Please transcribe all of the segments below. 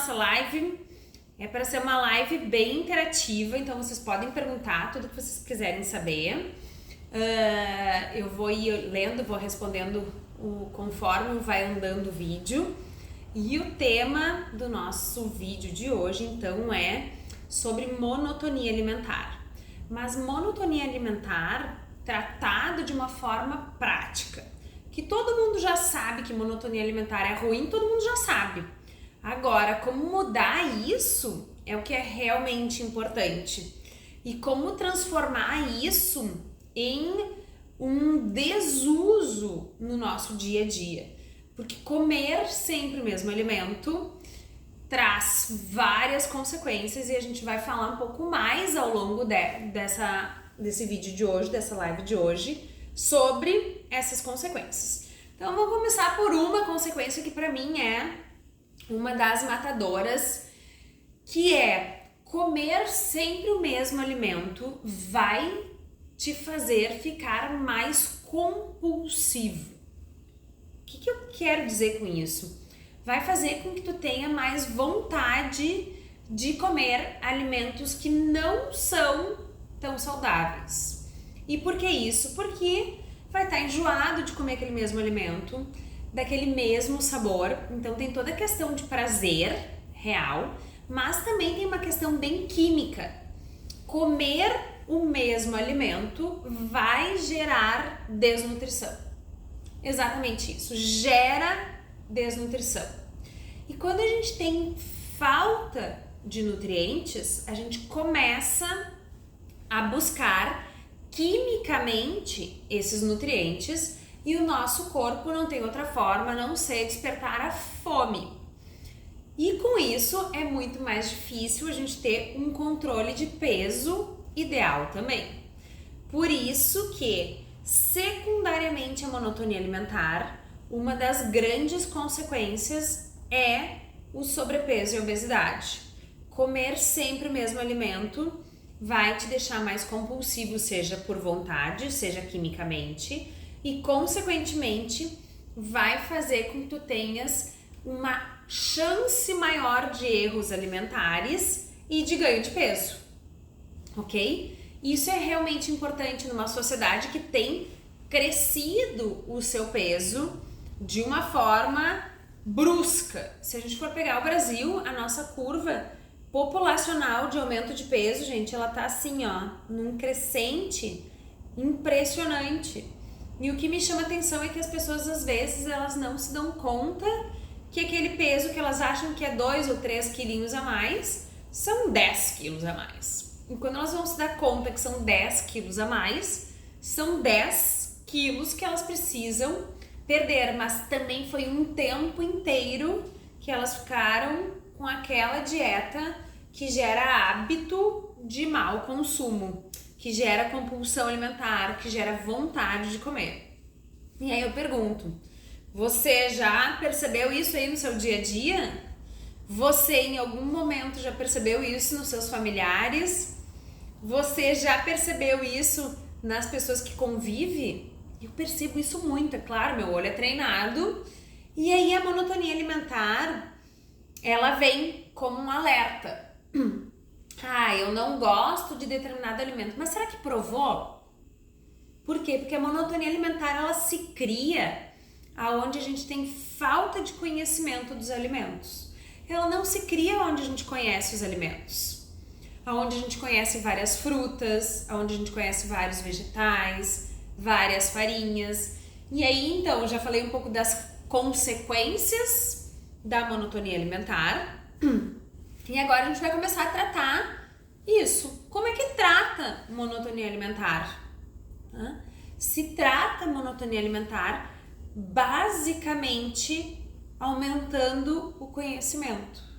nossa live é para ser uma live bem interativa, então vocês podem perguntar tudo que vocês quiserem saber. Eu vou ir lendo, vou respondendo conforme vai andando o vídeo. E o tema do nosso vídeo de hoje, então, é sobre monotonia alimentar. Mas monotonia alimentar tratado de uma forma prática. Que todo mundo já sabe que monotonia alimentar é ruim, todo mundo já sabe. Agora, como mudar isso é o que é realmente importante. E como transformar isso em um desuso no nosso dia a dia. Porque comer sempre o mesmo alimento traz várias consequências e a gente vai falar um pouco mais ao longo desse vídeo de hoje, dessa live de hoje, sobre essas consequências. Então vamos começar por uma consequência que para mim é uma das matadoras, que é comer sempre o mesmo alimento vai te fazer ficar mais compulsivo. O que eu quero dizer com isso? Vai fazer com que tu tenha mais vontade de comer alimentos que não são tão saudáveis. E por que isso? Porque vai estar enjoado de comer aquele mesmo alimento, daquele mesmo sabor. Então tem toda a questão de prazer real, mas também tem uma questão bem química. Comer o mesmo alimento vai gerar desnutrição. Exatamente isso, gera desnutrição. E quando a gente tem falta de nutrientes, a gente começa a buscar quimicamente esses nutrientes e o nosso corpo não tem outra forma a não ser despertar a fome. E com isso é muito mais difícil a gente ter um controle de peso ideal também. Por isso que, secundariamente à monotonia alimentar, uma das grandes consequências é o sobrepeso e a obesidade. Comer sempre o mesmo alimento vai te deixar mais compulsivo, seja por vontade, seja quimicamente, e consequentemente vai fazer com que tu tenhas uma chance maior de erros alimentares e de ganho de peso, ok? Isso é realmente importante numa sociedade que tem crescido o seu peso de uma forma brusca. Se a gente for pegar o Brasil, a nossa curva populacional de aumento de peso, gente, ela tá assim, ó, num crescente impressionante. E o que me chama atenção é que as pessoas, às vezes, elas não se dão conta que aquele peso que elas acham que é 2 ou 3 quilinhos a mais, são 10 quilos a mais. E quando elas vão se dar conta que são 10 quilos a mais, são 10 quilos que elas precisam perder. Mas também foi um tempo inteiro que elas ficaram com aquela dieta que gera hábito de mau consumo, que gera compulsão alimentar, que gera vontade de comer. E aí eu pergunto, você já percebeu isso aí no seu dia a dia? Você em algum momento já percebeu isso nos seus familiares? Você já percebeu isso nas pessoas que convivem? Eu percebo isso muito, é claro, meu olho é treinado. E aí a monotonia alimentar, ela vem como um alerta. Eu não gosto de determinado alimento, mas será que provou? Por quê? Porque a monotonia alimentar, ela se cria aonde a gente tem falta de conhecimento dos alimentos. Ela não se cria onde a gente conhece os alimentos. Onde a gente conhece várias frutas, onde a gente conhece vários vegetais, várias farinhas. E aí, então, eu já falei um pouco das consequências da monotonia alimentar. E agora a gente vai começar a tratar isso. Como é que trata monotonia alimentar? Se trata monotonia alimentar basicamente aumentando o conhecimento.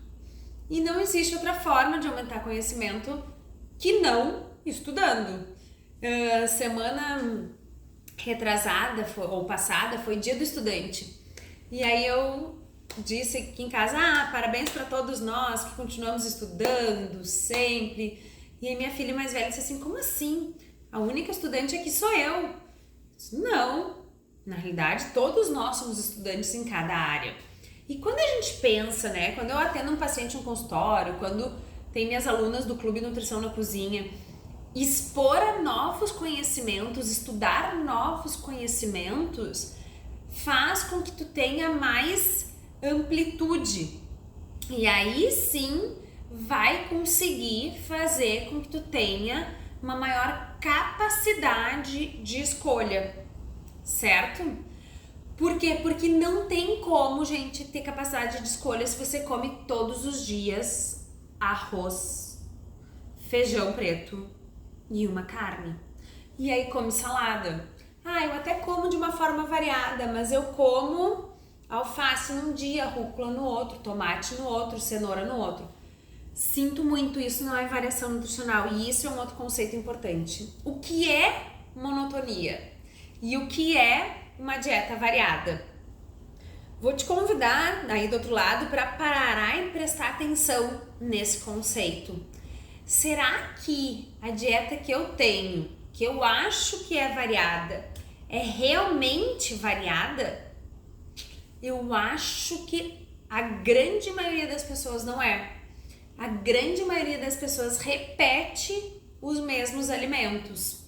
E não existe outra forma de aumentar conhecimento que não estudando. Semana retrasada ou passada foi Dia do Estudante. E aí eu disse aqui em casa, parabéns para todos nós que continuamos estudando sempre. E aí minha filha mais velha disse assim, como assim? A única estudante aqui sou eu. Eu disse, não, na realidade todos nós somos estudantes em cada área. E quando a gente pensa, né, quando eu atendo um paciente em um consultório, quando tem minhas alunas do Clube Nutrição na Cozinha, expor a novos conhecimentos, estudar novos conhecimentos, faz com que tu tenha mais amplitude. E aí sim vai conseguir fazer com que tu tenha uma maior capacidade de escolha, certo? Por quê? Porque não tem como, gente, ter capacidade de escolha se você come todos os dias arroz, feijão preto e uma carne. E aí come salada. Eu até como de uma forma variada, mas eu como alface num dia, rúcula no outro, tomate no outro, cenoura no outro. Sinto muito, isso não é variação nutricional e isso é um outro conceito importante. O que é monotonia e o que é uma dieta variada? Vou te convidar aí do outro lado para parar e prestar atenção nesse conceito. Será que a dieta que eu tenho, que eu acho que é variada, é realmente variada? Eu acho que a grande maioria das pessoas não é. A grande maioria das pessoas repete os mesmos alimentos.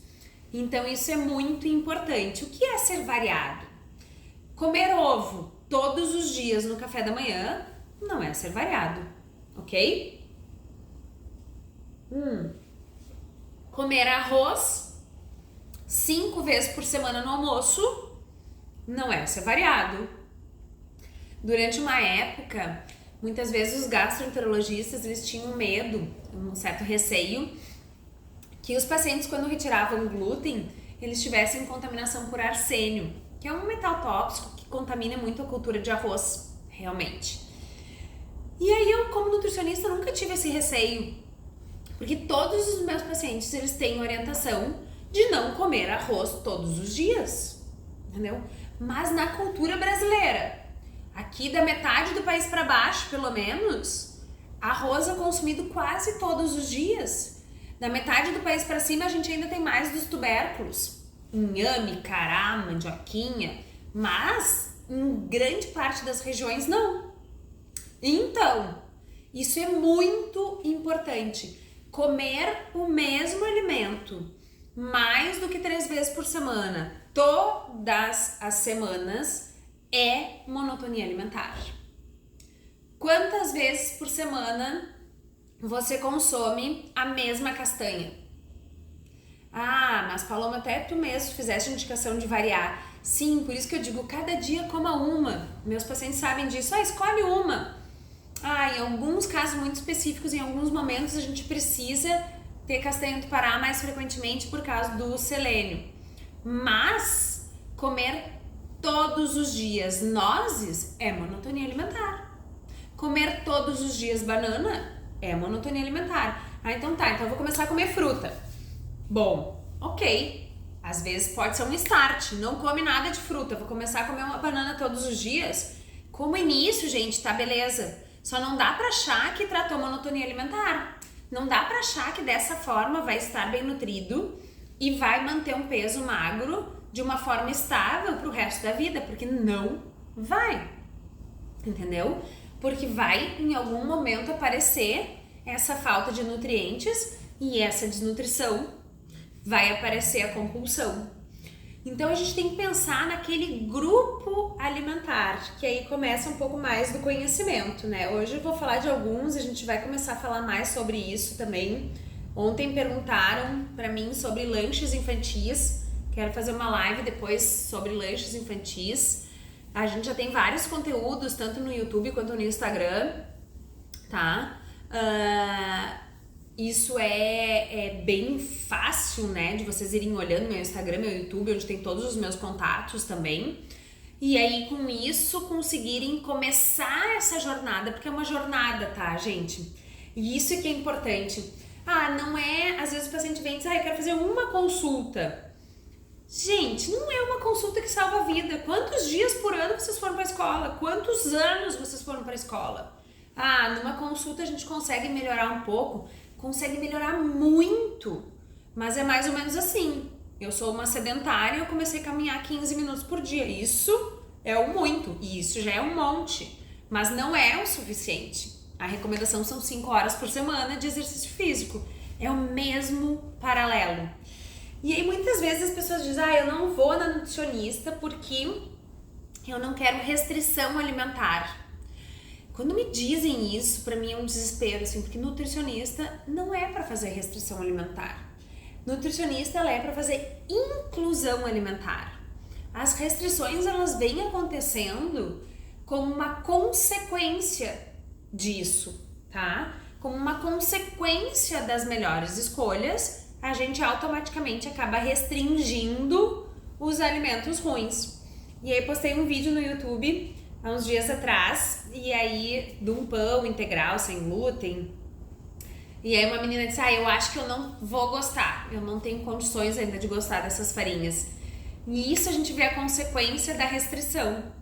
Então isso é muito importante. O que é ser variado? Comer ovo todos os dias no café da manhã não é ser variado, ok? Comer arroz 5 vezes por semana no almoço não é ser variado. Durante uma época, muitas vezes os gastroenterologistas eles tinham medo, um certo receio, que os pacientes, quando retiravam o glúten, eles tivessem contaminação por arsênio, que é um metal tóxico que contamina muito a cultura de arroz, realmente. E aí eu, como nutricionista, nunca tive esse receio, porque todos os meus pacientes, eles têm orientação de não comer arroz todos os dias, entendeu? Mas na cultura brasileira, aqui da metade do país para baixo, pelo menos, arroz é consumido quase todos os dias. Da metade do país para cima, a gente ainda tem mais dos tubérculos. Inhame, cará, mandioquinha, mas em grande parte das regiões não. Então, isso é muito importante. Comer o mesmo alimento mais do que 3 vezes por semana, todas as semanas, é monotonia alimentar. Quantas vezes por semana você consome a mesma castanha? Mas Paloma, até tu mesmo fizeste indicação de variar. Sim, por isso que eu digo, cada dia coma uma. Meus pacientes sabem disso. Escolhe uma. Em alguns casos muito específicos, em alguns momentos a gente precisa ter castanha do Pará mais frequentemente por causa do selênio. Mas comer todos os dias nozes é monotonia alimentar. Comer todos os dias banana é monotonia alimentar. Então eu vou começar a comer fruta. Bom, ok. Às vezes pode ser um start, não come nada de fruta, vou começar a comer uma banana todos os dias. Como início, gente, tá beleza. Só não dá pra achar que tratou monotonia alimentar. Não dá pra achar que dessa forma vai estar bem nutrido e vai manter um peso magro de uma forma estável pro resto da vida, porque não vai. Entendeu? Porque vai em algum momento aparecer essa falta de nutrientes e essa desnutrição, vai aparecer a compulsão. Então a gente tem que pensar naquele grupo alimentar, que aí começa um pouco mais do conhecimento, né? Hoje eu vou falar de alguns, a gente vai começar a falar mais sobre isso também. Ontem perguntaram pra mim sobre lanches infantis, quero fazer uma live depois sobre lanches infantis. A gente já tem vários conteúdos, tanto no YouTube quanto no Instagram, tá? Isso é bem fácil, né, de vocês irem olhando meu Instagram, meu YouTube, onde tem todos os meus contatos também. E aí, com isso, conseguirem começar essa jornada, porque é uma jornada, tá, gente? E isso que é importante. Não é... Às vezes o paciente vem e diz, eu quero fazer uma consulta. Gente, não é uma consulta que salva a vida. Quantos dias por ano vocês foram pra escola? Quantos anos vocês foram pra escola? Numa consulta a gente consegue melhorar um pouco, consegue melhorar muito, mas é mais ou menos assim. Eu sou uma sedentária, eu comecei a caminhar 15 minutos por dia. Isso é o muito, e isso já é um monte. mas não é o suficiente. A recomendação são 5 horas por semana de exercício físico. É o mesmo paralelo. E aí muitas vezes as pessoas dizem, eu não vou na nutricionista porque eu não quero restrição alimentar. Quando me dizem isso, pra mim é um desespero, assim, porque nutricionista não é pra fazer restrição alimentar. Nutricionista, ela é pra fazer inclusão alimentar. As restrições, elas vêm acontecendo como uma consequência disso, tá? Como uma consequência das melhores escolhas, a gente automaticamente acaba restringindo os alimentos ruins. E aí postei um vídeo no YouTube há uns dias atrás, e aí de um pão integral sem glúten. E aí uma menina disse, eu acho que eu não vou gostar, eu não tenho condições ainda de gostar dessas farinhas. E isso a gente vê a consequência da restrição.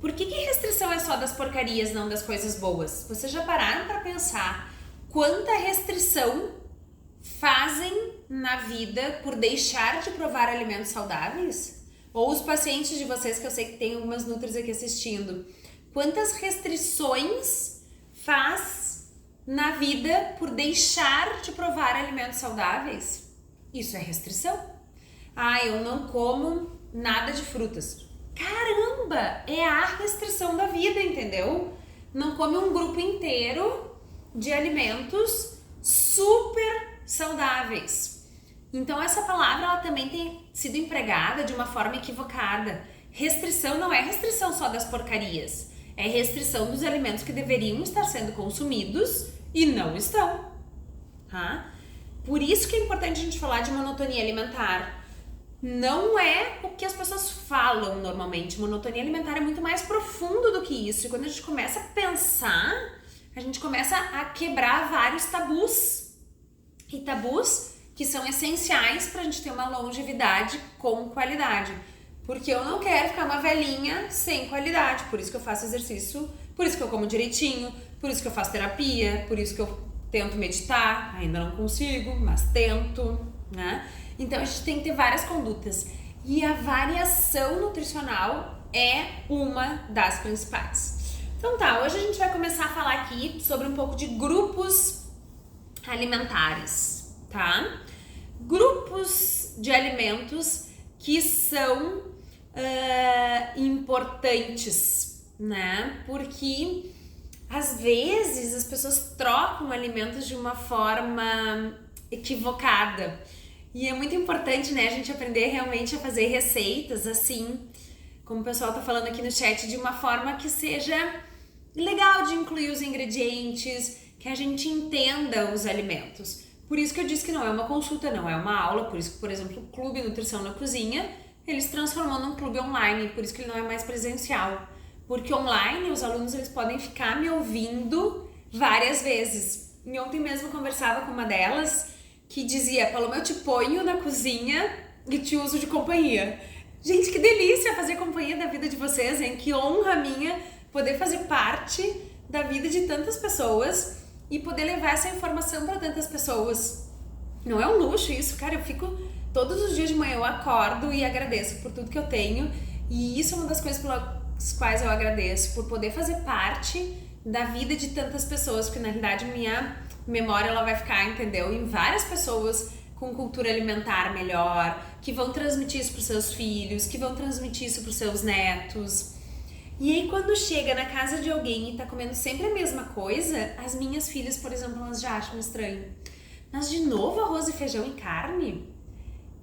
Por que restrição é só das porcarias, não das coisas boas? Vocês já pararam para pensar quanta restrição fazem na vida por deixar de provar alimentos saudáveis? Ou os pacientes de vocês, que eu sei que tem algumas nutris aqui assistindo, quantas restrições faz na vida por deixar de provar alimentos saudáveis? Isso é restrição. Eu não como nada de frutas. Caramba, é a restrição da vida, entendeu? Não come um grupo inteiro de alimentos super saudáveis. Então essa palavra, ela também tem sido empregada de uma forma equivocada. Restrição não é restrição só das porcarias, é restrição dos alimentos que deveriam estar sendo consumidos e não estão. Por isso que é importante a gente falar de monotonia alimentar. Não é o que as pessoas falam normalmente. Monotonia alimentar é muito mais profundo do que isso. E quando a gente começa a pensar, a gente começa a quebrar vários tabus. E tabus que são essenciais pra gente ter uma longevidade com qualidade. Porque eu não quero ficar uma velhinha sem qualidade. Por isso que eu faço exercício, por isso que eu como direitinho, por isso que eu faço terapia, por isso que eu tento meditar. Ainda não consigo, mas tento, né? Então a gente tem que ter várias condutas. E a variação nutricional é uma das principais. Então tá, hoje a gente vai começar a falar aqui sobre um pouco de grupos alimentares, tá? Grupos de alimentos que são importantes, né? Porque às vezes as pessoas trocam alimentos de uma forma equivocada. E é muito importante, né, a gente aprender realmente a fazer receitas assim, como o pessoal tá falando aqui no chat, de uma forma que seja legal de incluir os ingredientes, que a gente entenda os alimentos. Por isso que eu disse que não é uma consulta, não é uma aula, por isso que, por exemplo, o Clube Nutrição na Cozinha, eles transformou num clube online, por isso que ele não é mais presencial. Porque online, os alunos, eles podem ficar me ouvindo várias vezes. E ontem mesmo eu conversava com uma delas, que dizia, Paloma, eu te ponho na cozinha e te uso de companhia. Gente, que delícia fazer companhia da vida de vocês, hein? Que honra minha poder fazer parte da vida de tantas pessoas e poder levar essa informação para tantas pessoas. Não é um luxo isso, cara, eu fico todos os dias de manhã, eu acordo e agradeço por tudo que eu tenho, e isso é uma das coisas pelas quais eu agradeço, por poder fazer parte da vida de tantas pessoas, porque na realidade minha memória ela vai ficar, entendeu, em várias pessoas com cultura alimentar melhor, que vão transmitir isso para os seus filhos, que vão transmitir isso para os seus netos. E aí quando chega na casa de alguém e tá comendo sempre a mesma coisa, as minhas filhas, por exemplo, elas já acham estranho. Mas de novo arroz e feijão e carne?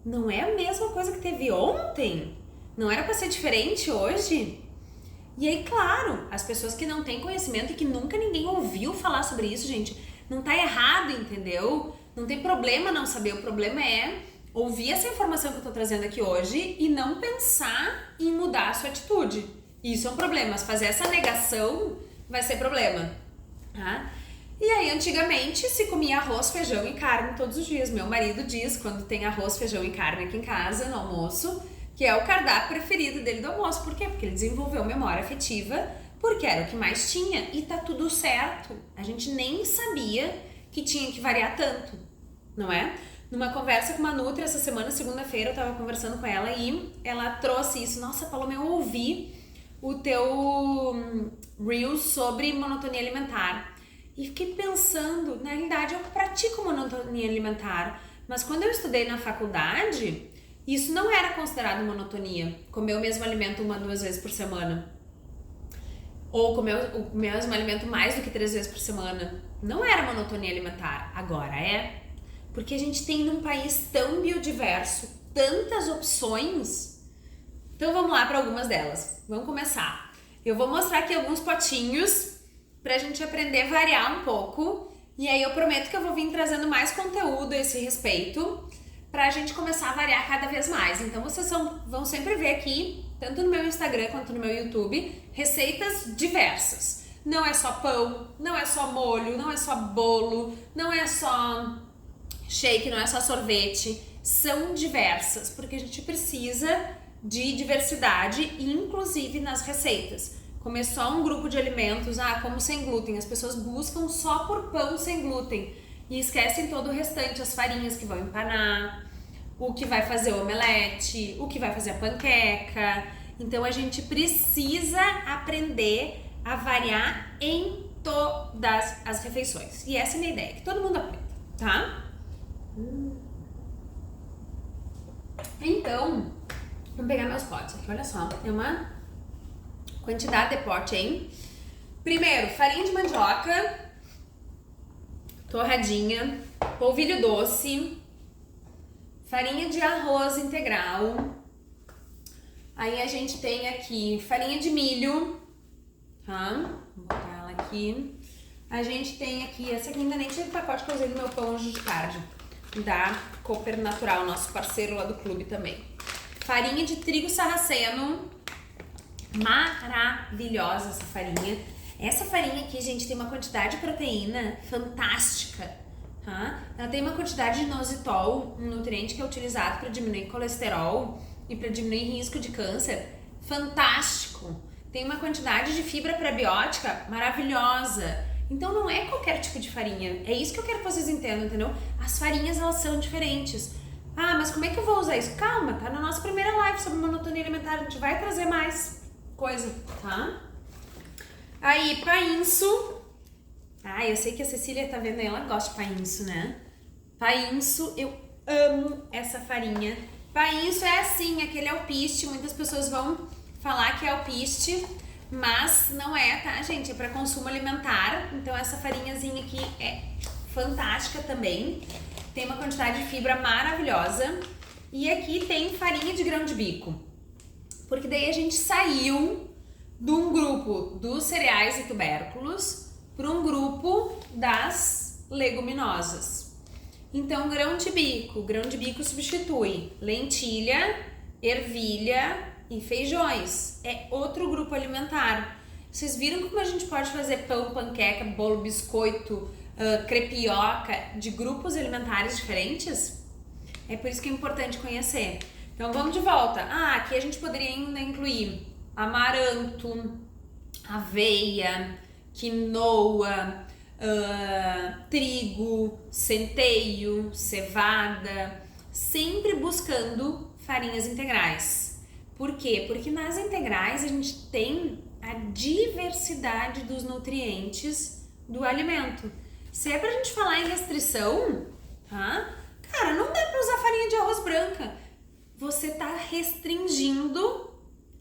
Não é a mesma coisa que teve ontem? Não era para ser diferente hoje? E aí, claro, as pessoas que não têm conhecimento e que nunca ninguém ouviu falar sobre isso, gente, não tá errado, entendeu? Não tem problema não saber, o problema é ouvir essa informação que eu tô trazendo aqui hoje e não pensar em mudar a sua atitude. Isso é um problema, mas fazer essa negação vai ser problema, tá? E aí, antigamente, se comia arroz, feijão e carne todos os dias. Meu marido diz, quando tem arroz, feijão e carne aqui em casa, no almoço, que é o cardápio preferido dele do almoço. Por quê? Porque ele desenvolveu memória afetiva, porque era o que mais tinha e tá tudo certo. A gente nem sabia que tinha que variar tanto, não é? Numa conversa com uma nutri essa semana, segunda-feira, eu tava conversando com ela e ela trouxe isso. Nossa, Paloma, eu ouvi o teu Reels sobre monotonia alimentar. E fiquei pensando, na realidade eu pratico monotonia alimentar, mas quando eu estudei na faculdade, isso não era considerado monotonia, comer o mesmo alimento 1 a 2 vezes por semana. Ou comer o mesmo alimento mais do que 3 vezes por semana. Não era monotonia alimentar, agora é. Porque a gente tem num país tão biodiverso, tantas opções. Então vamos lá para algumas delas. Vamos começar. Eu vou mostrar aqui alguns potinhos pra gente aprender a variar um pouco. E aí eu prometo que eu vou vir trazendo mais conteúdo a esse respeito pra gente começar a variar cada vez mais. Então vocês vão sempre ver aqui, tanto no meu Instagram quanto no meu YouTube, receitas diversas. Não é só pão, não é só molho, não é só bolo, não é só shake, não é só sorvete. São diversas, porque a gente precisa de diversidade, inclusive nas receitas. Comer só um grupo de alimentos, como sem glúten. As pessoas buscam só por pão sem glúten e esquecem todo o restante, as farinhas que vão empanar, o que vai fazer o omelete, o que vai fazer a panqueca. Então a gente precisa aprender a variar em todas as refeições. E essa é a minha ideia, que todo mundo aprenda, tá? Então, vamos pegar meus potes aqui, olha só. É uma quantidade de pote, hein? Primeiro, farinha de mandioca, torradinha, polvilho doce, farinha de arroz integral. Aí a gente tem aqui farinha de milho, tá? Vou botar ela aqui. A gente tem aqui, essa aqui ainda nem tinha o pacote que eu usei no meu pão hoje de tarde, da Cooper Natural, nosso parceiro lá do clube também. Farinha de trigo sarraceno, maravilhosa essa farinha. Essa farinha aqui, gente, tem uma quantidade de proteína fantástica, tá? Ela tem uma quantidade de inositol, um nutriente que é utilizado para diminuir colesterol e para diminuir risco de câncer, fantástico. Tem uma quantidade de fibra prebiótica maravilhosa. Então não é qualquer tipo de farinha. É isso que eu quero que vocês entendam, entendeu? As farinhas, elas são diferentes. Mas como é que eu vou usar isso? Calma, tá na nossa primeira live sobre monotonia alimentar, a gente vai trazer mais coisa, tá? Aí, painço. Eu sei que a Cecília tá vendo aí, ela gosta de painço, né? Painço, eu amo essa farinha. Painço é assim, aquele alpiste, muitas pessoas vão falar que é alpiste, mas não é, tá, gente? É para consumo alimentar, então essa farinhazinha aqui é fantástica também. Tem uma quantidade de fibra maravilhosa. E aqui tem farinha de grão de bico, porque daí a gente saiu de um grupo dos cereais e tubérculos para um grupo das leguminosas. Então, grão de bico substitui lentilha, ervilha e feijões. É outro grupo alimentar. Vocês viram como a gente pode fazer pão, panqueca, bolo, biscoito, crepioca de grupos alimentares diferentes? É por isso que é importante conhecer. Então vamos de volta. Aqui a gente poderia ainda incluir amaranto, aveia, quinoa, trigo, centeio, cevada, sempre buscando farinhas integrais. Por quê? Porque nas integrais a gente tem a diversidade dos nutrientes do alimento. Se é pra gente falar em restrição, tá? Cara, não dá pra usar farinha de arroz branca. Você tá restringindo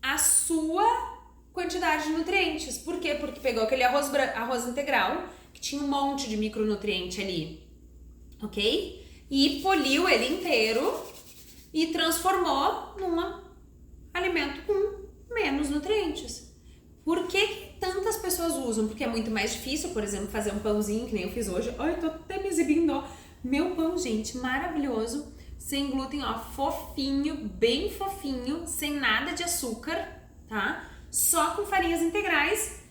a sua quantidade de nutrientes. Por quê? Porque pegou aquele arroz integral, que tinha um monte de micronutriente ali, ok? E poliu ele inteiro e transformou num alimento com menos nutrientes. Por que tantas pessoas usam? Porque é muito mais difícil, por exemplo, fazer um pãozinho, que nem eu fiz hoje. Ai, tô até me exibindo, ó. Meu pão, gente, maravilhoso, sem glúten, ó, fofinho, bem fofinho, sem nada de açúcar, tá? Só com farinhas integrais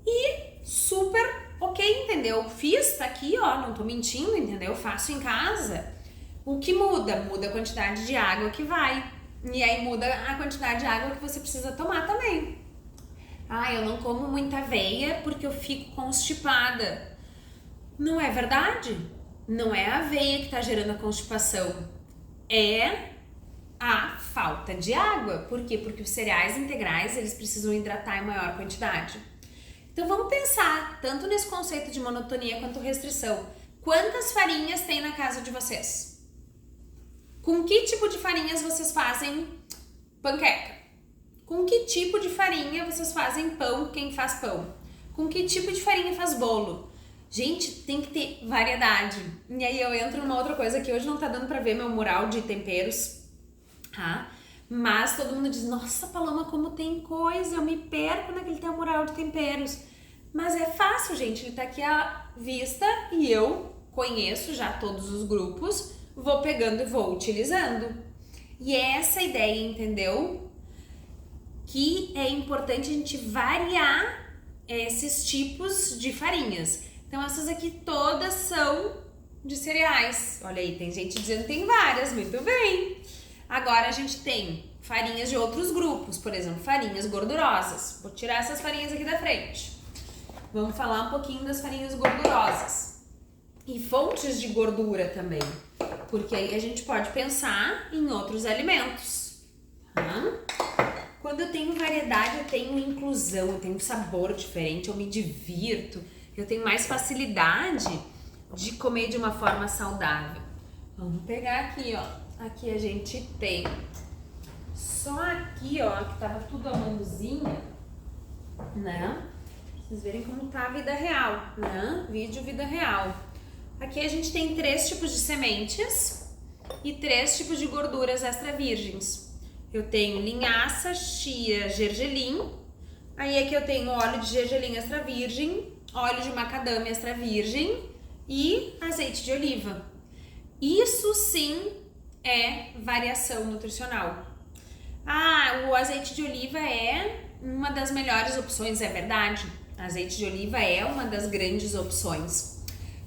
e super ok, entendeu? Fiz, tá aqui, ó, não tô mentindo, entendeu? Faço em casa. O que muda? Muda a quantidade de água que vai. E aí muda a quantidade de água que você precisa tomar também. Eu não como muita aveia porque eu fico constipada. Não é verdade? Não é a aveia que tá gerando a constipação. É a falta de água. Por quê? Porque os cereais integrais, eles precisam hidratar em maior quantidade. Então vamos pensar tanto nesse conceito de monotonia quanto restrição. Quantas farinhas tem na casa de vocês? Com que tipo de farinhas vocês fazem panqueca? Com que tipo de farinha vocês fazem pão, quem faz pão? Com que tipo de farinha faz bolo? Gente, tem que ter variedade. E aí eu entro numa outra coisa que hoje não tá dando pra ver meu mural de temperos, tá? Mas todo mundo diz, nossa, Paloma, como tem coisa, eu me perco naquele teu mural de temperos. Mas é fácil, gente, ele tá aqui à vista e eu conheço já todos os grupos, vou pegando e vou utilizando. E é essa a ideia, entendeu? Que é importante a gente variar esses tipos de farinhas. Então essas aqui todas são de cereais. Olha aí, tem gente dizendo que tem várias, muito bem. Agora a gente tem farinhas de outros grupos, por exemplo, farinhas gordurosas. Vou tirar essas farinhas aqui da frente. Vamos falar um pouquinho das farinhas gordurosas. E fontes de gordura também, porque aí a gente pode pensar em outros alimentos. Quando eu tenho variedade, eu tenho inclusão, eu tenho um sabor diferente, eu me divirto, eu tenho mais facilidade de comer de uma forma saudável. Vamos pegar aqui, ó. Aqui a gente tem só aqui, ó, que tava tudo a mãozinha, né? Pra vocês verem como tá a vida real, né? Vídeo vida real. Aqui a gente tem 3 tipos de sementes e 3 tipos de gorduras extra virgens. Eu tenho linhaça, chia, gergelim. Aí aqui eu tenho óleo de gergelim extra virgem, óleo de macadâmia extra virgem e azeite de oliva. Isso sim é variação nutricional. O azeite de oliva é uma das melhores opções, é verdade. Azeite de oliva é uma das grandes opções.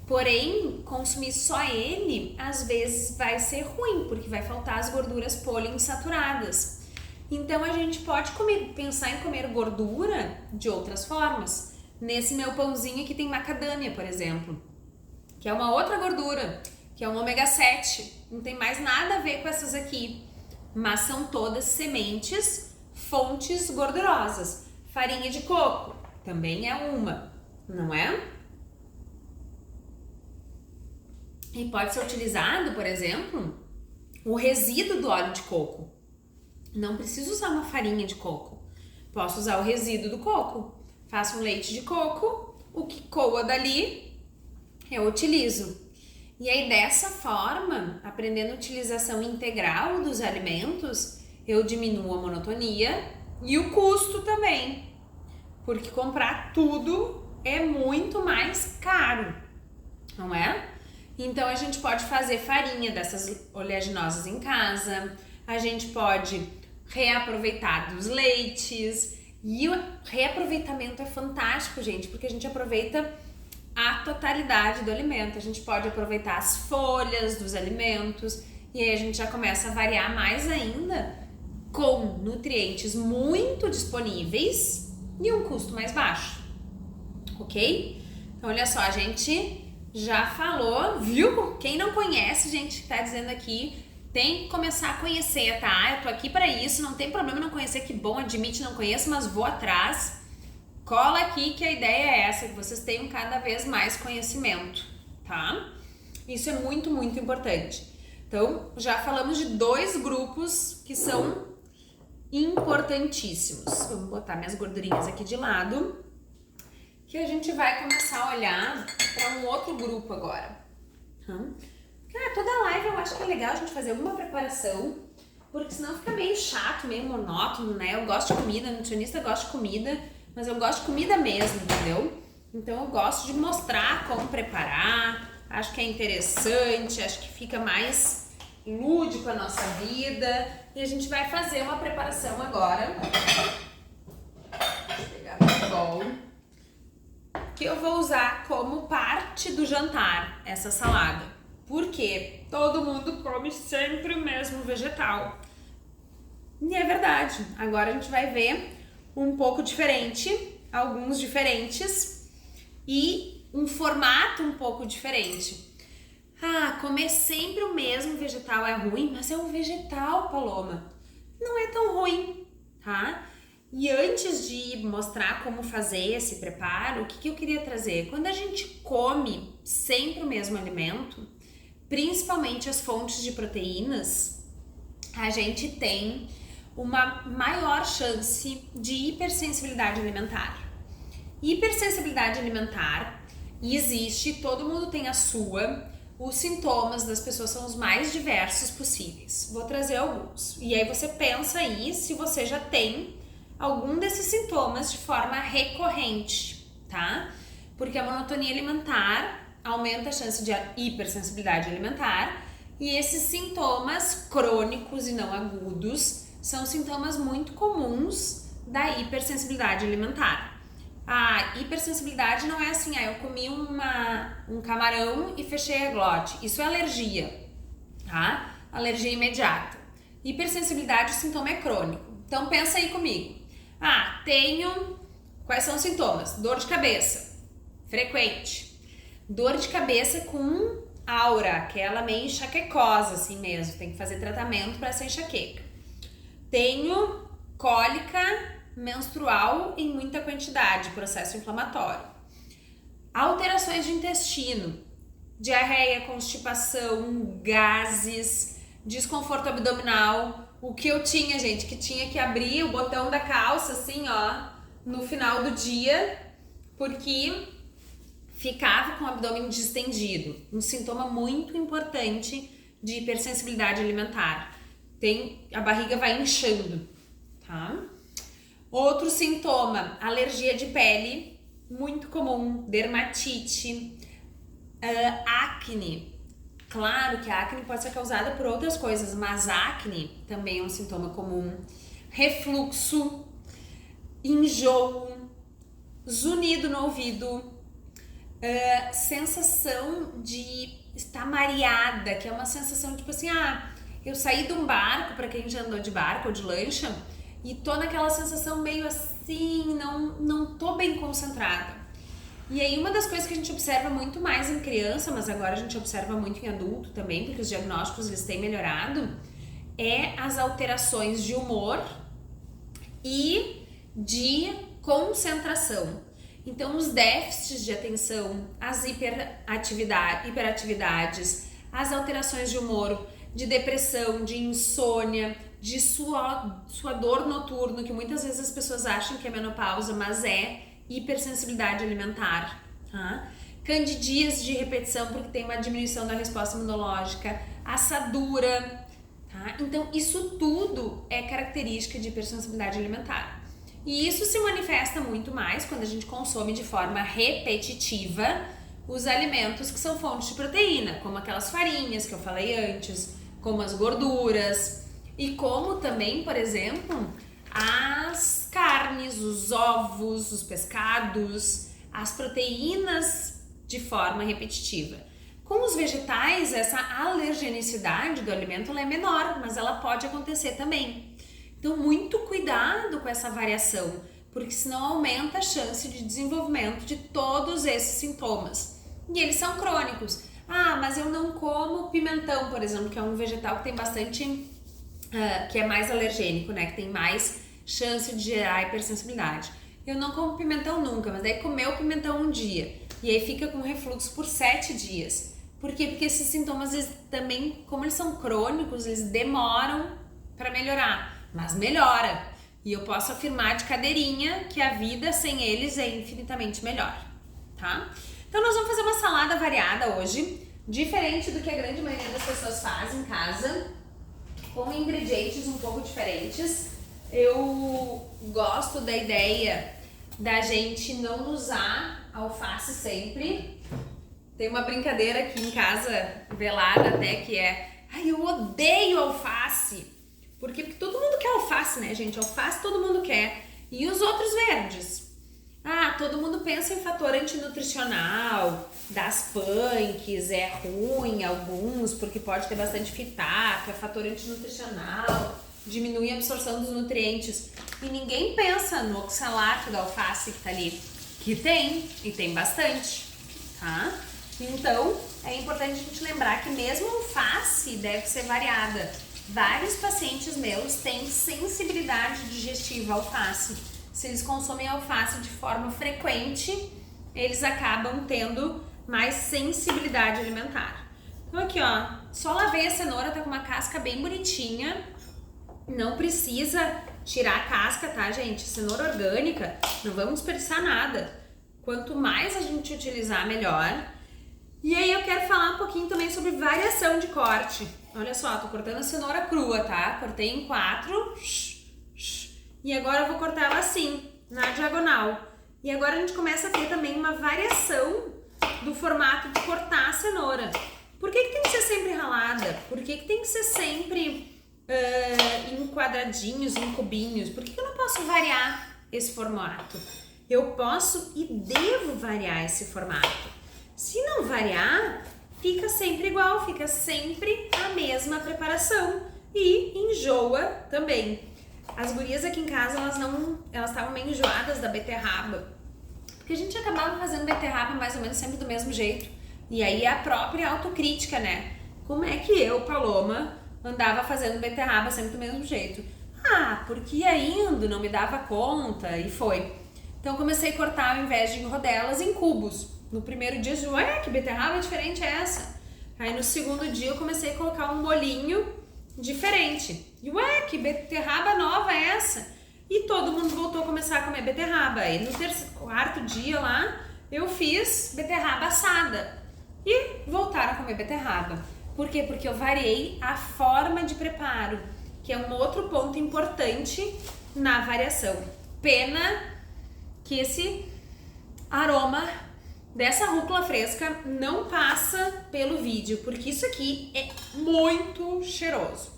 Porém, consumir só ele, às vezes vai ser ruim, porque vai faltar as gorduras poliinsaturadas. Então, a gente pode pensar em comer gordura de outras formas. Nesse meu pãozinho aqui tem macadâmia, por exemplo, que é uma outra gordura, que é um ômega 7. Não tem mais nada a ver com essas aqui, mas são todas sementes, fontes gordurosas. Farinha de coco também é uma, não é? E pode ser utilizado, por exemplo, o resíduo do óleo de coco. Não preciso usar uma farinha de coco. Posso usar o resíduo do coco. Faço um leite de coco, o que coa dali, eu utilizo. E aí, dessa forma, aprendendo a utilização integral dos alimentos, eu diminuo a monotonia e o custo também. Porque comprar tudo é muito mais caro, não é? Então, a gente pode fazer farinha dessas oleaginosas em casa, a gente pode reaproveitar dos leites, e o reaproveitamento é fantástico, gente, porque a gente aproveita a totalidade do alimento. A gente pode aproveitar as folhas dos alimentos, e aí a gente já começa a variar mais ainda com nutrientes muito disponíveis e um custo mais baixo, ok? Então, olha só, a gente já falou, viu? Quem não conhece, gente, tá dizendo aqui, tem que começar a conhecer, tá? Eu tô aqui pra isso, não tem problema não conhecer, que bom, admite, não conheço, mas vou atrás. Cola aqui que a ideia é essa, que vocês tenham cada vez mais conhecimento, tá? Isso é muito, muito importante. Então, já falamos de 2 grupos que são importantíssimos. Vamos botar minhas gordurinhas aqui de lado, que a gente vai começar a olhar para um outro grupo agora. Toda live eu acho que é legal a gente fazer alguma preparação, porque senão fica meio chato, meio monótono, né? Eu gosto de comida, nutricionista gosta de comida, mas eu gosto de comida mesmo, entendeu? Então eu gosto de mostrar como preparar, acho que é interessante, acho que fica mais lúdico a nossa vida, e a gente vai fazer uma preparação agora. Deixa eu pegar meu bowl, que eu vou usar como parte do jantar essa salada, porque todo mundo come sempre o mesmo vegetal. E é verdade, agora a gente vai ver um pouco diferente, alguns diferentes e um formato um pouco diferente. Ah, comer sempre o mesmo vegetal é ruim, mas é um vegetal, Paloma. Não é tão ruim, tá? E antes de mostrar como fazer esse preparo, o que eu queria trazer? Quando a gente come sempre o mesmo alimento, principalmente as fontes de proteínas, a gente tem uma maior chance de hipersensibilidade alimentar. Hipersensibilidade alimentar existe, todo mundo tem a sua. Os sintomas das pessoas são os mais diversos possíveis. Vou trazer alguns. E aí você pensa aí se você já tem algum desses sintomas de forma recorrente, tá? Porque a monotonia alimentar aumenta a chance de hipersensibilidade alimentar e esses sintomas crônicos e não agudos são sintomas muito comuns da hipersensibilidade alimentar. A hipersensibilidade não é assim, eu comi um camarão e fechei a glote. Isso é alergia, tá? Alergia imediata. Hipersensibilidade, o sintoma é crônico. Então pensa aí comigo. Tenho... Quais são os sintomas? Dor de cabeça, frequente. Dor de cabeça com aura, aquela meio enxaquecosa assim mesmo. Tem que fazer tratamento para essa enxaqueca. Tenho cólica menstrual em muita quantidade, processo inflamatório. Alterações de intestino, diarreia, constipação, gases, desconforto abdominal. O que eu tinha, gente, que tinha que abrir o botão da calça assim, no final do dia, porque ficava com o abdômen distendido. Um sintoma muito importante de hipersensibilidade alimentar. A barriga vai inchando, tá? Outro sintoma, alergia de pele, muito comum, dermatite, acne. Claro que a acne pode ser causada por outras coisas, mas acne também é um sintoma comum. Refluxo, enjoo, zunido no ouvido, sensação de estar mareada, que é uma sensação tipo assim, eu saí de um barco, para quem já andou de barco ou de lancha, e tô naquela sensação meio assim, não tô bem concentrada. E aí uma das coisas que a gente observa muito mais em criança, mas agora a gente observa muito em adulto também, porque os diagnósticos eles têm melhorado, é as alterações de humor e de concentração. Então os déficits de atenção, as hiperatividades, as alterações de humor, de depressão, de insônia, de suador noturno, que muitas vezes as pessoas acham que é menopausa, mas é hipersensibilidade alimentar, tá? Candidíase de repetição, porque tem uma diminuição da resposta imunológica, assadura, tá? Então isso tudo é característica de hipersensibilidade alimentar. E isso se manifesta muito mais quando a gente consome de forma repetitiva os alimentos que são fontes de proteína, como aquelas farinhas que eu falei antes, como as gorduras e como também, por exemplo, as carnes, os ovos, os pescados, as proteínas de forma repetitiva. Com os vegetais, essa alergenicidade do alimento ela é menor, mas ela pode acontecer também. Então, muito cuidado com essa variação, porque senão aumenta a chance de desenvolvimento de todos esses sintomas. E eles são crônicos. Mas eu não como pimentão, por exemplo, que é um vegetal que tem bastante, que é mais alergênico, né? Que tem mais chance de gerar hipersensibilidade. Eu não como pimentão nunca, mas daí comeu pimentão um dia e aí fica com refluxo por 7 dias. Por quê? Porque esses sintomas eles também, como eles são crônicos, eles demoram para melhorar, mas melhora. E eu posso afirmar de cadeirinha que a vida sem eles é infinitamente melhor, tá? Então nós vamos fazer uma salada variada hoje, diferente do que a grande maioria das pessoas faz em casa, com ingredientes um pouco diferentes. Eu gosto da ideia da gente não usar alface sempre. Tem uma brincadeira aqui em casa, velada até, que é eu odeio alface. Por quê? Porque todo mundo quer alface, né, gente? Alface todo mundo quer. E os outros verdes? Todo mundo pensa em fator antinutricional, das punks, é ruim alguns, porque pode ter bastante fitato, é fator antinutricional, diminui a absorção dos nutrientes. E ninguém pensa no oxalato da alface que tá ali, que tem, e tem bastante, tá? Então, é importante a gente lembrar que mesmo a alface deve ser variada. Vários pacientes meus têm sensibilidade digestiva à alface. Se eles consomem alface de forma frequente, eles acabam tendo mais sensibilidade alimentar. Então aqui, ó, só lavei a cenoura, tá com uma casca bem bonitinha. Não precisa tirar a casca, tá, gente? Cenoura orgânica, não vamos desperdiçar nada. Quanto mais a gente utilizar, melhor. E aí eu quero falar um pouquinho também sobre variação de corte. Olha só, tô cortando a cenoura crua, tá? Cortei em 4. E agora eu vou cortar ela assim, na diagonal. E agora a gente começa a ter também uma variação do formato de cortar a cenoura. Por que tem que ser sempre ralada? Por que tem que ser sempre em quadradinhos, em cubinhos? Por que eu não posso variar esse formato? Eu posso e devo variar esse formato. Se não variar, fica sempre igual, fica sempre a mesma preparação e enjoa também. As gurias aqui em casa, elas estavam meio enjoadas da beterraba, porque a gente acabava fazendo beterraba mais ou menos sempre do mesmo jeito. E aí a própria autocrítica, né? Como é que eu, Paloma, andava fazendo beterraba sempre do mesmo jeito? Ah, porque ainda não me dava conta e foi. Então comecei a cortar ao invés de em rodelas, em cubos. No primeiro dia eu disse, ué, que beterraba diferente é essa? Aí no segundo dia eu comecei a colocar um molhinho diferente. E ué, que beterraba nova é essa? E todo mundo voltou a começar a comer beterraba. Aí no quarto dia lá, eu fiz beterraba assada. E voltaram a comer beterraba. Por quê? Porque eu variei a forma de preparo, que é um outro ponto importante na variação. Pena que esse aroma dessa rúcula fresca não passa pelo vídeo, porque isso aqui é muito cheiroso.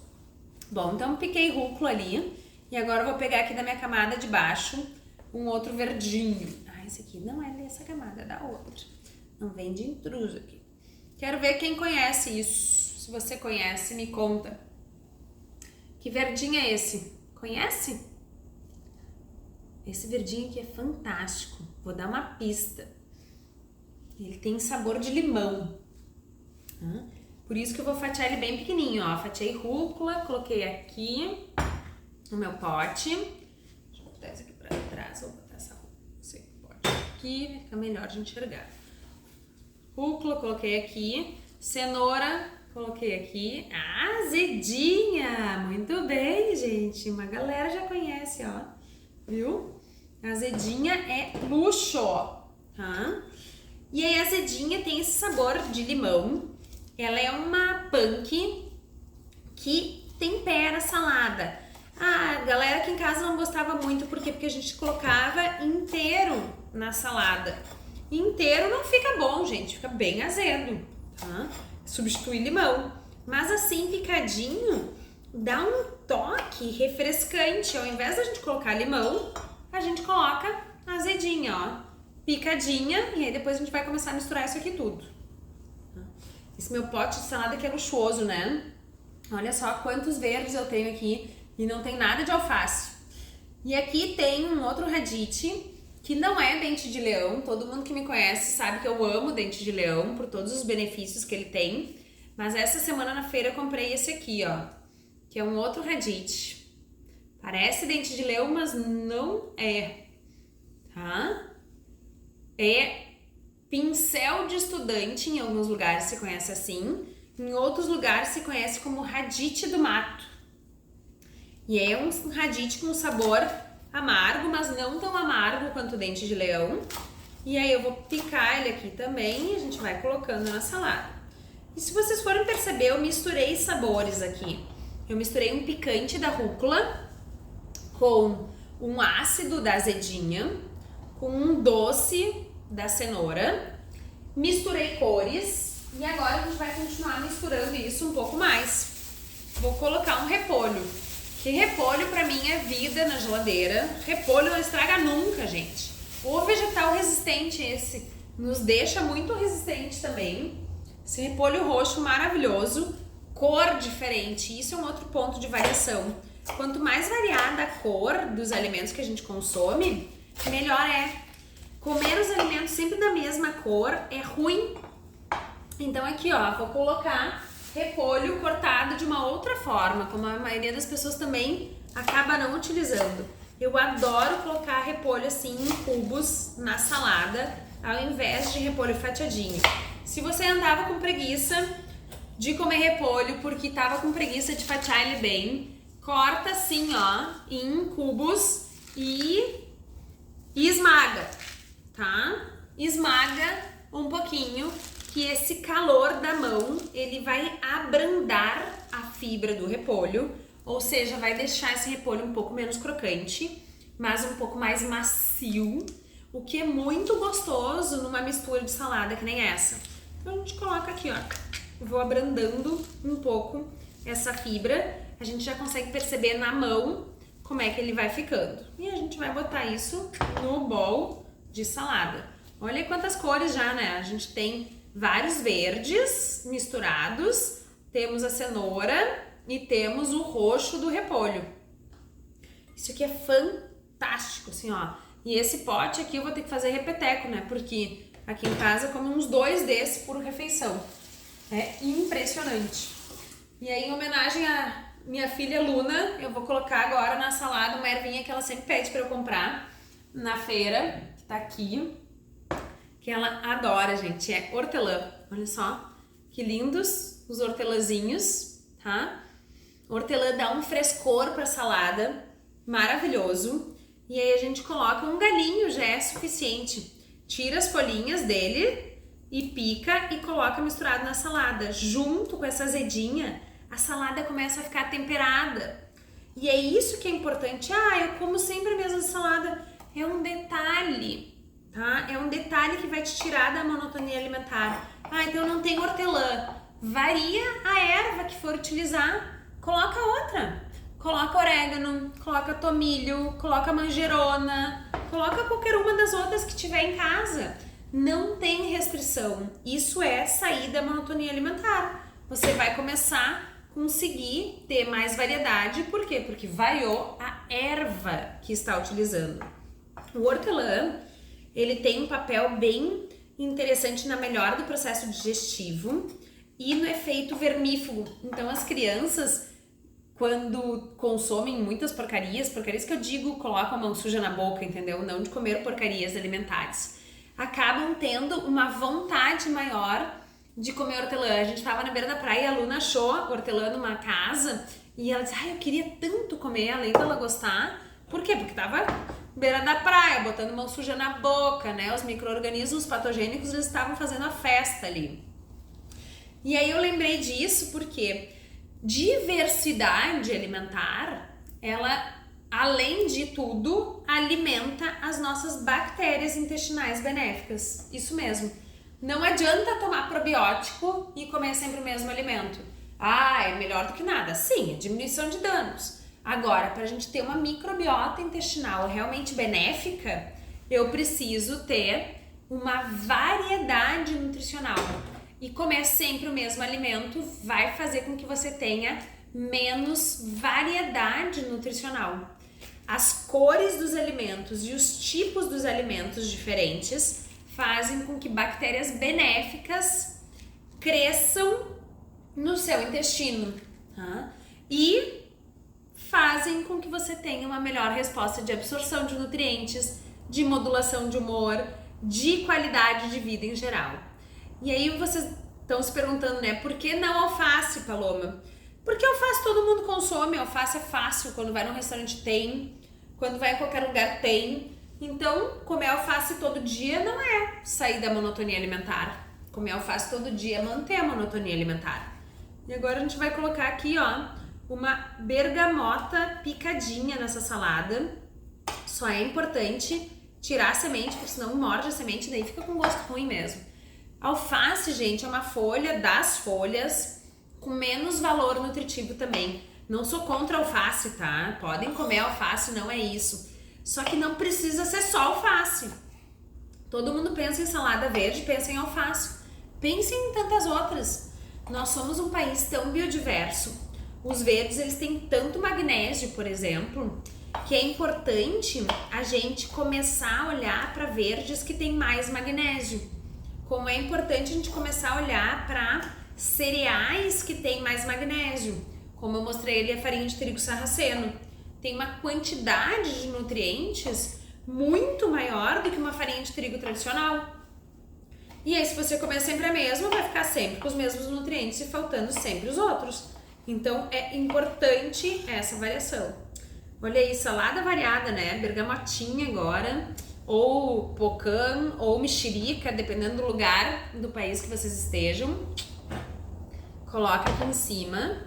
Bom, então piquei rúcula ali e agora eu vou pegar aqui da minha camada de baixo um outro verdinho. Ah, esse aqui não é dessa camada, é da outra. Não vem de intruso aqui. Quero ver quem conhece isso. Se você conhece, me conta. Que verdinho é esse? Conhece? Esse verdinho aqui é fantástico. Vou dar uma pista. Ele tem sabor de limão. Por isso que eu vou fatiar ele bem pequenininho, ó. Fatiei rúcula, coloquei aqui no meu pote. Deixa eu botar esse aqui pra trás, vou botar essa rúcula. Esse pote aqui, vai ficar melhor de enxergar. Rúcula, coloquei aqui. Cenoura, coloquei aqui. Azedinha! Muito bem, gente. Uma galera já conhece, ó. Viu? Azedinha é luxo, tá? E aí a azedinha tem esse sabor de limão. Ela é uma punk que tempera a salada. A galera aqui em casa não gostava muito, por quê? Porque a gente colocava inteiro na salada. Inteiro não fica bom, gente, fica bem azedo, tá? Substitui limão. Mas assim, picadinho, dá um toque refrescante. Ao invés da gente colocar limão, a gente coloca azedinha, ó. Picadinha, e aí depois a gente vai começar a misturar isso aqui tudo. Esse meu pote de salada aqui é luxuoso, né? Olha só quantos verdes eu tenho aqui e não tem nada de alface. E aqui tem um outro radite, que não é dente de leão. Todo mundo que me conhece sabe que eu amo dente de leão, por todos os benefícios que ele tem. Mas essa semana na feira eu comprei esse aqui, ó, que é um outro radite. Parece dente de leão, mas não é, tá? É pincel de estudante, em alguns lugares se conhece assim, em outros lugares se conhece como radite do mato. E é um radite com sabor amargo, mas não tão amargo quanto o dente de leão. E aí eu vou picar ele aqui também e a gente vai colocando na salada. E se vocês forem perceber, eu misturei sabores aqui. Eu misturei um picante da rúcula com um ácido da azedinha, com um doce da cenoura, misturei cores e agora a gente vai continuar misturando isso um pouco mais. Vou colocar um repolho, que repolho pra mim é vida na geladeira. Repolho não estraga nunca, gente. O vegetal resistente esse nos deixa muito resistente também. Esse repolho roxo maravilhoso, cor diferente, isso é um outro ponto de variação. Quanto mais variada a cor dos alimentos que a gente consome, melhor é. Comer os alimentos sempre da mesma cor é ruim, Então aqui, ó, vou colocar repolho cortado de uma outra forma, como a maioria das pessoas também acaba não utilizando. Eu adoro colocar repolho assim em cubos na salada, ao invés de repolho fatiadinho. Se você andava com preguiça de comer repolho porque tava com preguiça de fatiar ele bem, corta assim, ó, em cubos e esmaga, tá? Esmaga um pouquinho, que esse calor da mão, ele vai abrandar a fibra do repolho, ou seja, vai deixar esse repolho um pouco menos crocante, mas um pouco mais macio, o que é muito gostoso numa mistura de salada que nem essa. Então a gente coloca aqui, ó, eu vou abrandando um pouco essa fibra, a gente já consegue perceber na mão como é que ele vai ficando. E a gente vai botar isso no bowl de salada. Olha quantas cores já, né? A gente tem vários verdes misturados, temos a cenoura e temos o roxo do repolho. Isso aqui é fantástico, assim, ó. E esse pote aqui eu vou ter que fazer repeteco, né? Porque aqui em casa eu como uns 2 desses por refeição. É impressionante. E aí, em homenagem à minha filha Luna, eu vou colocar agora na salada uma ervinha que ela sempre pede pra eu comprar na feira, que tá aqui, que ela adora, gente, é hortelã. Olha só, que lindos os hortelãzinhos, tá? Hortelã dá um frescor pra salada, maravilhoso. E aí a gente coloca um galinho, já é suficiente. Tira as folhinhas dele e pica e coloca misturado na salada. Junto com essa azedinha, a salada começa a ficar temperada. E é isso que é importante. Ah, eu como sempre a mesma salada. É um detalhe, tá? É um detalhe que vai te tirar da monotonia alimentar. Ah, então não tem hortelã. Varia a erva que for utilizar. Coloca outra. Coloca orégano, coloca tomilho, coloca manjerona, coloca qualquer uma das outras que tiver em casa. Não tem restrição. Isso é sair da monotonia alimentar. Você vai começar a conseguir ter mais variedade. Por quê? Porque variou a erva que está utilizando. O hortelã, ele tem um papel bem interessante na melhora do processo digestivo e no efeito vermífugo. Então as crianças, quando consomem muitas porcarias que eu digo, colocam a mão suja na boca, entendeu? Não de comer porcarias alimentares. Acabam tendo uma vontade maior de comer hortelã. A gente tava na beira da praia e a Luna achou hortelã numa casa e ela disse, eu queria tanto comer, além dela gostar. Por quê? Porque tava beira da praia, botando mão suja na boca, né? Os micro-organismos patogênicos, eles estavam fazendo a festa ali. E aí eu lembrei disso porque diversidade alimentar, ela, além de tudo, alimenta as nossas bactérias intestinais benéficas. Isso mesmo. Não adianta tomar probiótico e comer sempre o mesmo alimento. Ah, é melhor do que nada. Sim, é diminuição de danos. Agora, para a gente ter uma microbiota intestinal realmente benéfica, eu preciso ter uma variedade nutricional. E comer sempre o mesmo alimento vai fazer com que você tenha menos variedade nutricional. As cores dos alimentos e os tipos dos alimentos diferentes fazem com que bactérias benéficas cresçam no seu intestino, tá? E fazem com que você tenha uma melhor resposta de absorção de nutrientes, de modulação de humor, de qualidade de vida em geral. E aí vocês estão se perguntando, né, por que não alface, Paloma? Porque alface todo mundo consome, alface é fácil, quando vai num restaurante tem, quando vai em qualquer lugar tem. Então, comer alface todo dia não é sair da monotonia alimentar. Comer alface todo dia é manter a monotonia alimentar. E agora a gente vai colocar aqui, ó, uma bergamota picadinha nessa salada. Só é importante tirar a semente, porque senão morde a semente, daí fica com gosto ruim mesmo. Alface, gente, é uma folha das folhas com menos valor nutritivo também. Não sou contra alface, tá? Podem comer alface, não é isso. Só que não precisa ser só alface. Todo mundo pensa em salada verde, pensa em alface. Pense em tantas outras. Nós somos um país tão biodiverso. Os verdes, eles têm tanto magnésio, por exemplo, que é importante a gente começar a olhar para verdes que têm mais magnésio. como é importante a gente começar a olhar para cereais que tem mais magnésio. Como eu mostrei ali, a farinha de trigo sarraceno. Tem uma quantidade de nutrientes muito maior do que uma farinha de trigo tradicional. E aí, se você comer sempre a mesma, vai ficar sempre com os mesmos nutrientes e faltando sempre os outros. Então, é importante essa variação. Olha aí, salada variada, né? Bergamotinha agora, ou pocã, ou mexerica, dependendo do lugar do país que vocês estejam. Coloca aqui em cima.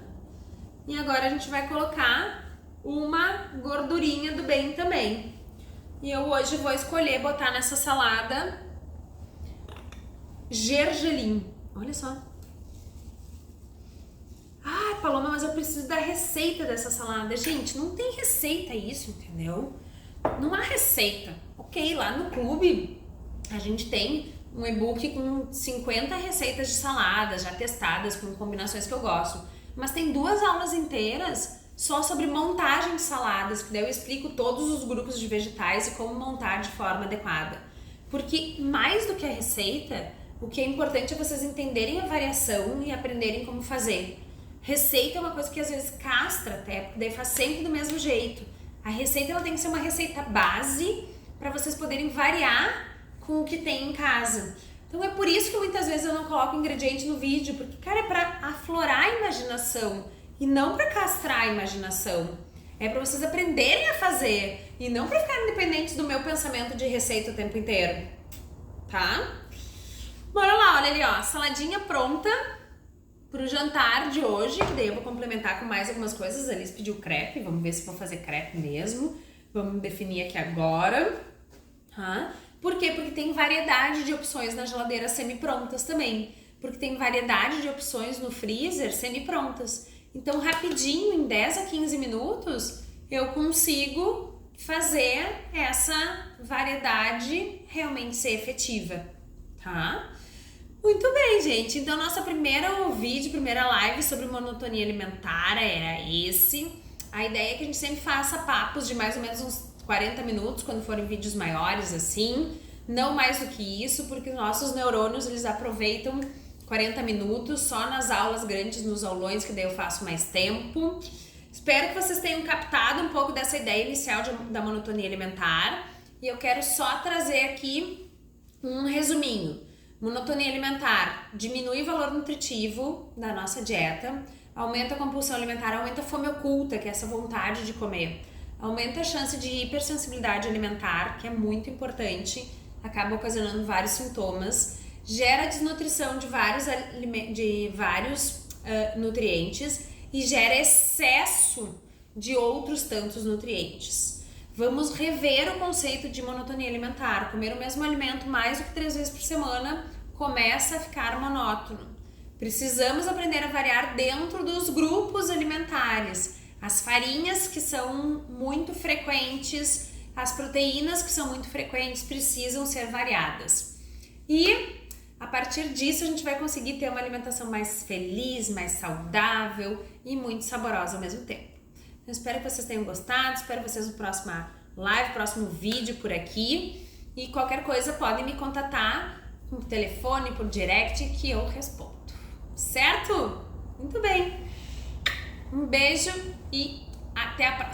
E agora a gente vai colocar uma gordurinha do bem também. E eu hoje vou escolher botar nessa salada gergelim. Olha só. Ah, Paloma, mas eu preciso da receita dessa salada. Gente, não tem receita isso, entendeu? Não há receita. Ok, lá no clube a gente tem um e-book com 50 receitas de saladas já testadas com combinações que eu gosto. Mas tem 2 aulas inteiras só sobre montagem de saladas, que daí eu explico todos os grupos de vegetais e como montar de forma adequada. Porque mais do que a receita, o que é importante é vocês entenderem a variação e aprenderem como fazer. Receita é uma coisa que às vezes castra até, porque daí faz sempre do mesmo jeito. A receita ela tem que ser uma receita base para vocês poderem variar com o que tem em casa. Então é por isso que muitas vezes eu não coloco ingrediente no vídeo, porque, cara, é para aflorar a imaginação e não para castrar a imaginação. É para vocês aprenderem a fazer e não para ficarem dependentes do meu pensamento de receita o tempo inteiro, tá? Bora lá, olha ali, ó, saladinha pronta pro jantar de hoje, que daí eu vou complementar com mais algumas coisas. A Alice pediu crepe, vamos ver se vou fazer crepe mesmo. Vamos definir aqui agora. Por quê? Porque tem variedade de opções na geladeira semi-prontas também. Porque tem variedade de opções no freezer semi-prontas. Então, rapidinho, em 10 a 15 minutos, eu consigo fazer essa variedade realmente ser efetiva, tá? Muito bem, gente. Então, nossa primeira live sobre monotonia alimentar era esse. A ideia é que a gente sempre faça papos de mais ou menos uns 40 minutos, quando forem vídeos maiores, assim. Não mais do que isso, porque os nossos neurônios, eles aproveitam 40 minutos só nas aulas grandes, nos aulões, que daí eu faço mais tempo. Espero que vocês tenham captado um pouco dessa ideia inicial da monotonia alimentar. E eu quero só trazer aqui um resuminho. Monotonia alimentar diminui o valor nutritivo da nossa dieta, aumenta a compulsão alimentar, aumenta a fome oculta, que é essa vontade de comer, aumenta a chance de hipersensibilidade alimentar, que é muito importante, acaba ocasionando vários sintomas, gera desnutrição de vários nutrientes e gera excesso de outros tantos nutrientes. Vamos rever o conceito de monotonia alimentar. Comer o mesmo alimento mais do que 3 vezes por semana começa a ficar monótono. Precisamos aprender a variar dentro dos grupos alimentares. As farinhas, que são muito frequentes, as proteínas, que são muito frequentes, precisam ser variadas. E a partir disso a gente vai conseguir ter uma alimentação mais feliz, mais saudável e muito saborosa ao mesmo tempo. Eu espero que vocês tenham gostado, espero vocês no próximo live, próximo vídeo por aqui. E qualquer coisa podem me contatar por telefone, por direct, que eu respondo. Certo? Muito bem. Um beijo e até a próxima.